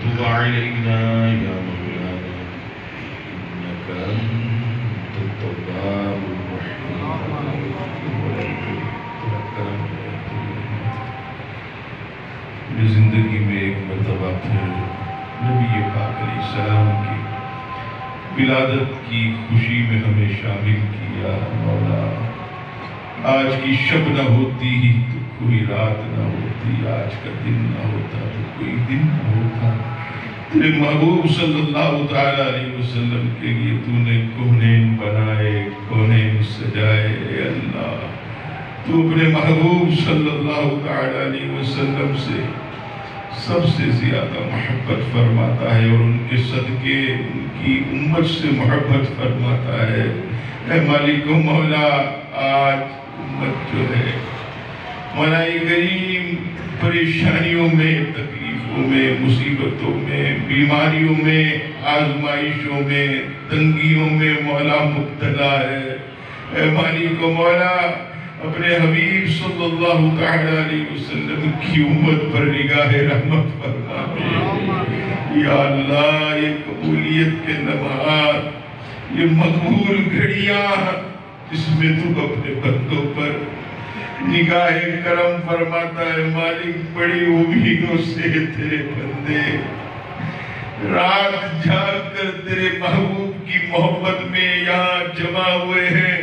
وتب علينا يا مولانا إنك أنت التواب الرحيم میری زندگی میں ایک مرتبہ پھر نبی پاک علیہ السلام کی ولادت کی خوشی میں ہمیں شامل کیا مولا۔ آج کی شب نہ ہوتی تو کوئی رات نہ ہوتی، آج کا دن نہ ہوتا تو کوئی دن نہ ہوتا۔ تیرے محبوب صلی اللہ تعالیٰ علیہ وسلم کے لیے تو نے کونین بنائے، کونین سجائے۔ اے اللہ تو اپنے محبوب صلی اللہ تعالیٰ علیہ وسلم سے سب سے زیادہ محبت فرماتا ہے اور ان کے صدقے ان کی امت سے محبت فرماتا ہے۔ اے مالک و مولا، آج امت جو ہے مولا کریم پریشانیوں میں، تکلیفوں میں، مصیبتوں میں، بیماریوں میں، آزمائشوں میں، تنگیوں میں مولا مبتلا ہے۔ اے مالک و مولا، اپنے حبیب صلی اللہ تعالیٰ علیہ وسلم کی امت پر نگاہ رحمت فرما دے۔ یا اللہ، یہ قبولیت کے لمحات، یہ مقبول گھڑیاں جس میں تو اپنے بندوں پر نگاہ کرم فرماتا ہے۔ مالک، بڑی امیدوں سے تیرے بندے رات جاگ کر تیرے محبوب کی محبت میں یہاں جمع ہوئے ہیں۔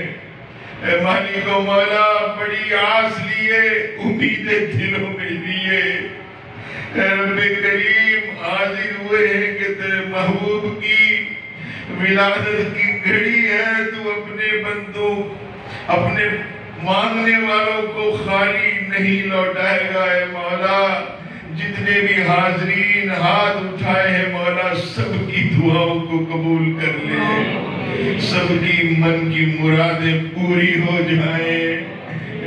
اے مالک و مولا، بڑی آس لیے، امیدیں دلوں میں لیے، اے رب کریم حاضر ہوئے ہیں کہ تیرے محبوب کی ولادت کی گھڑی ہے۔ تو اپنے بندوں، اپنے مانگنے والوں کو خالی نہیں لوٹائے گا۔ اے مولا، جتنے بھی حاضرین ہاتھ اٹھائے ہیں مولا، سب کی دعاؤں کو قبول کر لے، سب کی من کی مرادیں پوری ہو جائیں۔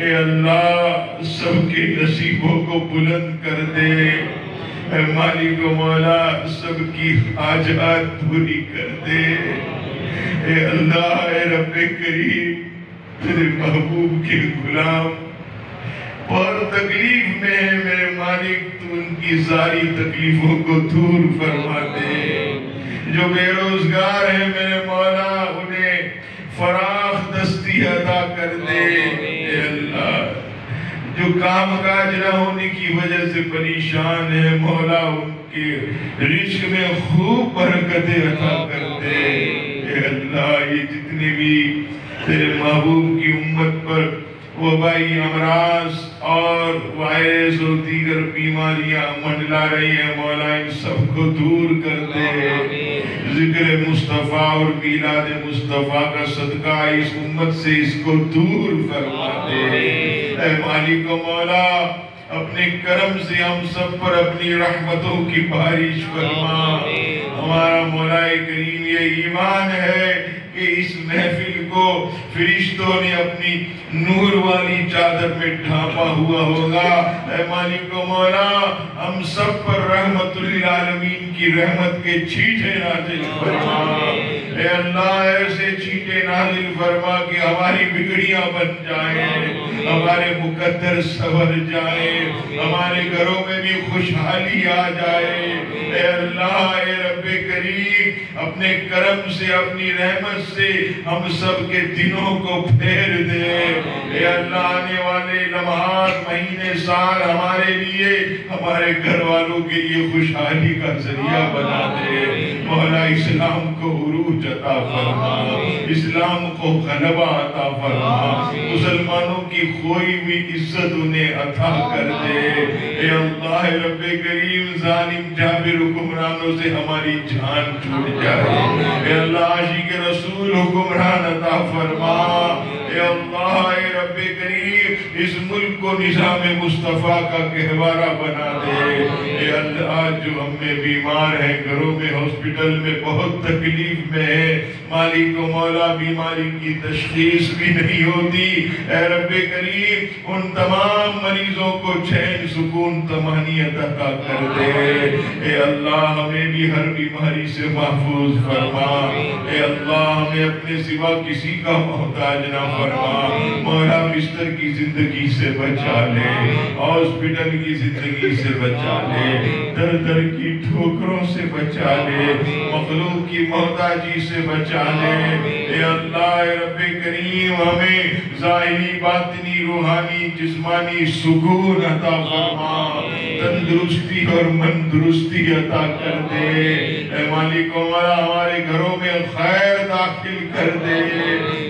اے اللہ، سب کے نصیبوں کو بلند کر دے۔ اے مالک و مولا، سب کی حاجات پوری کر دے۔ اے اللہ، اے رب کریم، تیرے محبوب کے غلام بہت تکلیف میں ہے میرے مالک، تو ان کی ساری تکلیفوں کو دور فرما دے۔ جو بے روزگار ہیں میرے مولا، انہیں فراخ دستی عطا کر دے۔ اے اللہ، جو کام کاج نہ ہونے کی وجہ سے پریشان ہے مولا، ان کے رزق میں خوب برکتیں عطا کر دے۔ اے اللہ، یہ جتنے بھی تیرے محبوب کی امت پر وبائی امراض اور وائرس اور دیگر بیماریاں منڈلا رہی ہیں مولا، ان سب کو دور کر دے۔ ذکر مصطفیٰ اور میلاد مصطفیٰ کا صدقہ اس امت سے اس کو دور فرما دے۔ اے مالک و مولا، اپنے کرم سے ہم سب پر اپنی رحمتوں کی بارش فرما۔ ہمارا مولا کریم یہ ایمان ہے کہ اس محفل کو فرشتوں نے اپنی نور والی چادر میں ڈھانپا ہوا ہوگا۔ اے مالک و مولا، ہم سب پر رحمت للعالمین کی رحمت کے چھینٹے نازل فرما۔ اے اللہ، ایسے چھینٹے نازل فرما کہ ہماری بگڑیاں بن جائیں، ہمارے مقدر سنور جائیں، ہمارے گھروں میں بھی خوشحالی آ جائے۔ اے اللہ، اے رب کریم، اپنے کرم سے، اپنی رحمت سے ہم سب کے دنوں کو پھیر دے۔ اے اللہ، آنے والے لمحات، مہینے، سال ہمارے لیے، ہمارے گھر والوں کے لیے خوشحالی کا ذریعہ بنا دے۔ مولا، اسلام کو عروج عطا فرما، اسلام کو غلبہ عطا فرما، مسلمانوں کی کھوئی ہوئی عزت انہیں عطا کر دے۔ اے اللہ رب کریم، ظالم جابر حکمرانوں سے ہماری جان چھوٹ جائے۔ اے اللہ، عاشق رسول حکمران عطا فرما۔ اے اللہ، اے رب کریم، اس ملک کو نظام مصطفیٰ کا گہوارہ بنا دے۔ اے اللہ، جو ہم میں بیمار ہیں، گھروں میں، ہاسپٹل میں بہت تکلیف میں ہے، مالک و مولا، بیماری کی تشخیص بھی نہیں ہوتی، اے رب کریم، ان تمام مریضوں کو چین، سکون، طمانینت عطا کر دے۔ اے اللہ، ہمیں بھی ہر بیماری سے محفوظ فرما۔ اے اللہ، ہمیں اپنے سوا کسی کا محتاج نہ فرما، مولا بستر کی زندگی سے بچا لے، ہاسپٹل کی زندگی سے بچا لے، در در کی ٹھوکروں سے بچا لے، مخلوق کی محتاجی سے بچا لے۔ اے اللہ اے رب کریم ہمیں ظاہری باطنی روحانی جسمانی سکون عطا فرما، تندرستی اور من درستی عطا کر دے۔ اے مالک و مولا ہمارے گھروں میں خیر داخل کر دے،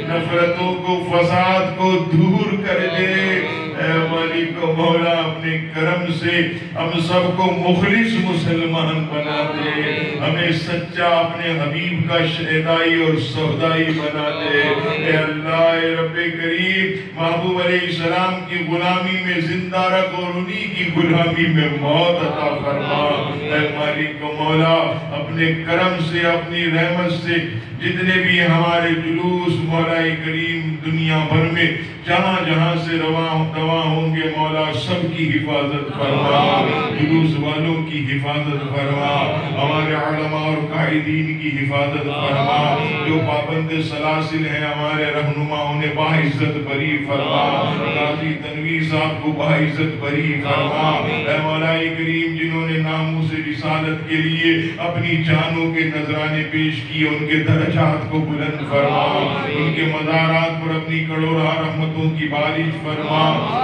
نفرتوں کو فساد کو دور کر دے۔ اے مالک و مولا اپنے کرم سے ہم سب کو مخلص مسلمان بنا دے، ہمیں سچا اپنے حبیب کا شہدائی اور سودائی بنا دے۔ اے اللہ اے رب کریم محبوب علیہ السلام کی غلامی میں زندہ رکھ اور انہی کی غلامی میں موت عطا فرما۔ اے مالک و مولا اپنے کرم سے اپنی رحمت سے جتنے بھی ہمارے جلوس مولا کریم دنیا بھر میں جہاں جہاں سے رواں ہوں گے مولا سب کی حفاظت فرما، جلوس والوں کی حفاظت فرما، ہمارے علماء اور قائدین کی حفاظت فرما، جو پابند سلاسل ہیں ہمارے رہنما انہیں باعزت بری فرما، قاضی تنویر صاحب کو باعزت بری فرما۔ اے مولا کریم جنہوں نے ناموس رسالت کے لیے اپنی جانوں کے نذرانے پیش کیے ان کے درجات کو بلند فرما، ان کے مزارات پر اپنی کروڑہ رحمتوں کی بارش فرما۔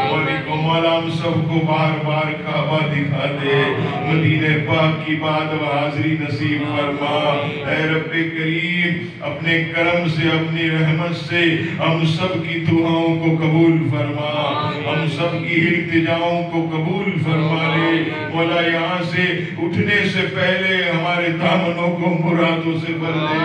مالک و مولا ہم سب کو بار بار کعبہ دکھا دے، مدینہ پاک کی بات و حاضری نصیب فرما۔ اے رب کریم اپنے کرم سے اپنی رحمت سے ہم سب کی دعاؤں کو قبول فرما، ہم سب کی التجاؤں کو قبول فرما لے۔ مولا یہاں سے اٹھنے سے پہلے ہمارے دامنوں کو مرادوں سے بھر دے،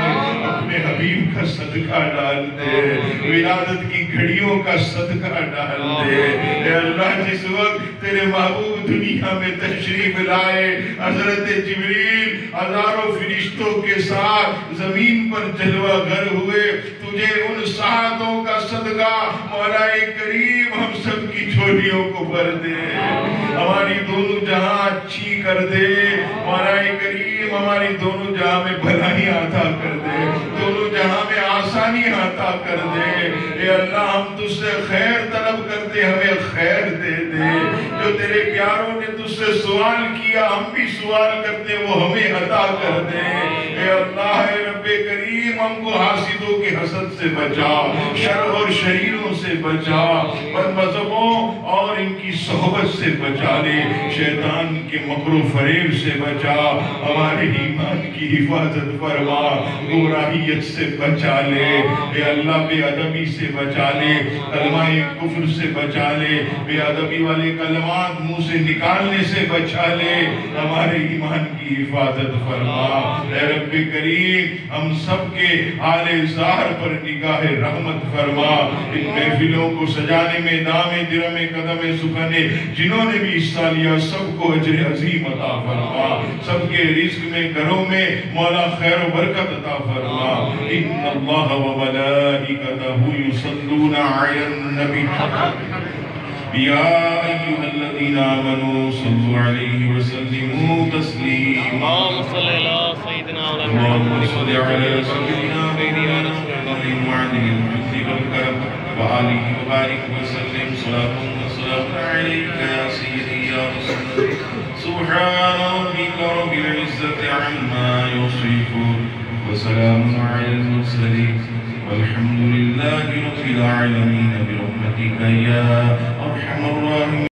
اپنے حبیب کا صدقہ ڈال دے، ولادت کی گھڑیوں کا صدقہ ڈال دے۔ اے اللہ جس وقت تیرے محبوب دنیا میں تشریف لائے حضرت جبریل ہزاروں فرشتوں کے ساتھ زمین پر جلوہ گر ہوئے، تجھے ان ساعتوں کا صدقہ مولا کریم ہم سب کی جھولیوں کو بھر دے، ہماری دونوں جہاں اچھی کر دے مولا کریم، ہماری دونوں جہاں میں بھلائی عطا کر دے، دونوں جہاں میں آسانی عطا کر دے۔ اے اللہ ہم تجھ سے خیر طلب کرتے ہمیں خیر دے دے، جو تیرے پیاروں نے تجھ سے سوال کیا ہم بھی سوال کرتے وہ ہمیں عطا کر دے۔ اے اللہ اے رب کریم ہم کو حاسدوں کے حسد سے بچا، شر اور شریروں سے بچا، بد مذہبوں اور ان کی صحبت سے بچا لے، شیطان کے مکر و فریب سے بچا، ہمارے ایمان کی حفاظت فرما، گمراہیت سے بچا لے۔ اے اللہ بے ادبی سے بچا لے، کلمہ کفر سے بچا لے، بے ادبی والے کلمات منہ سے نکالنے سے بچا لے، ہمارے ایمان کی حفاظت فرما۔ اے رب کریم ہم سب کے حال ظاہر پر نگاہ رحمت فرما، ان محفلوں کو سجانے میں دامے درمے قدم سکھانے جنہوں نے بھی حصہ لیا سب کو اجر عظیم عطا فرما، سب کے رزق میں گھروں میں مولا خیر و برکت عطا فرما۔ ان اللہ و ملائکتہ یصلون علی النبی یا ایھا الذین آمنوا صلوا علیہ وسلموا تسلیما۔ اللهم صل على سيدنا اللهم صل على سيدنا مولانا محمد وعلى الجود والكرم وآله وبارك وسلم صلاة وسلام عليك يا سيدي يا رسول الله۔ سبحان ربك رب العزة عما يصفون وسلام على المرسلين والحمد لله رب العالمين برحمتك يا أرحم الراحمين۔